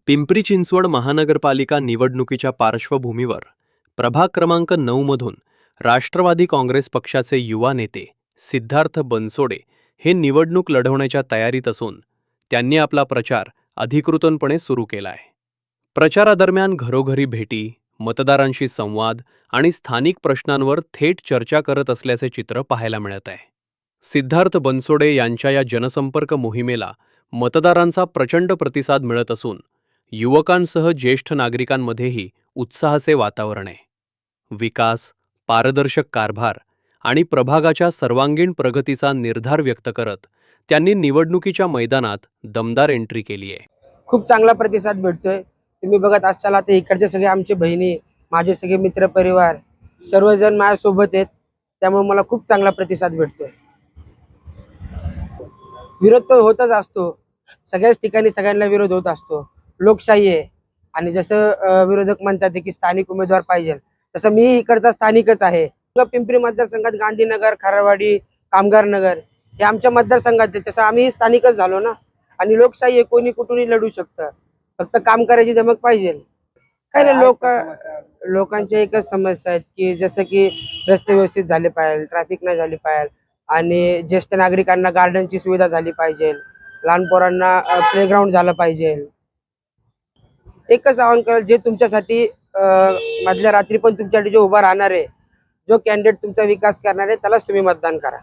पिंपरी चिंचवड महानगरपालिका निवडणुकीच्या पार्श्वभूमीवर प्रभाग क्रमांक 9 मधून राष्ट्रवादी काँग्रेस पक्षाचे युवा नेते सिद्धार्थ बनसोडे हे निवडणूक लढवण्याच्या तयारीत असून त्यांनी आपला प्रचार अधिकृतपणे सुरू केलाय। प्रचारादरम्यान घरोघरी भेटी, मतदारांशी संवाद आणि स्थानिक प्रश्नांवर थेट चर्चा करत असल्याचे चित्र पाहायला मिळत आहे। सिद्धार्थ बनसोडे यांच्या या जनसंपर्क मोहिमेला मतदारांचा प्रचंड प्रतिसाद मिळत असून युवकांसह ज्येष्ठ नागरिकांमध्येही उत्साहाचे वातावरण आहे। विकास, पारदर्शक कारभार आणि प्रभागाच्या सर्वांगीण प्रगतीचा निर्धार व्यक्त करत त्यांनी निवडणुकीच्या मैदानात दमदार एंट्री केली आहे। खूप चांगला प्रतिसाद भेटतोय। तुम्ही बघत असाल आता इकडचे सगळे आमचे बहिणी, माझे सगळे मित्र परिवार सर्वजण माझ्यासोबत आहेत, त्यामुळे मला खूप चांगला प्रतिसाद भेटतोय। विरोध तर होतच असतो, सगळ्याच ठिकाणी सगळ्यांना विरोध होत असतो। लोकशाही आहे आणि जसं विरोधक म्हणतात की स्थानिक उमेदवार पाहिजे, तसं मी इकडचा स्थानिकच आहे। पिंपरी मतदारसंघात गांधीनगर, खारवाडी, कामगार नगर हे आमच्या मतदारसंघात आहे, तसं आम्ही स्थानिकच झालो ना। आणि लोकशाही आहे, कोणी कुठूनही लढू शकतं, फक्त काम करायची धमक पाहिजे। काय नाही, लोकांच्या एकच समस्या आहेत की जसं की रस्ते व्यवस्थित झाले पाहिजे, ट्रॅफिक नाही झाली पाहिजे आणि ज्येष्ठ नागरिकांना गार्डनची सुविधा झाली पाहिजे, लहान पोरांना प्लेग्राऊंड झालं पाहिजे। एकच आवाहन करेल, जे तुमच्यासाठी मधल्या रात्री पण तुमच्यासाठी जो उभा राहणार आहे, जो कॅन्डिडेट तुमचा विकास करणार आहे, त्यालाच तुम्ही मतदान करा।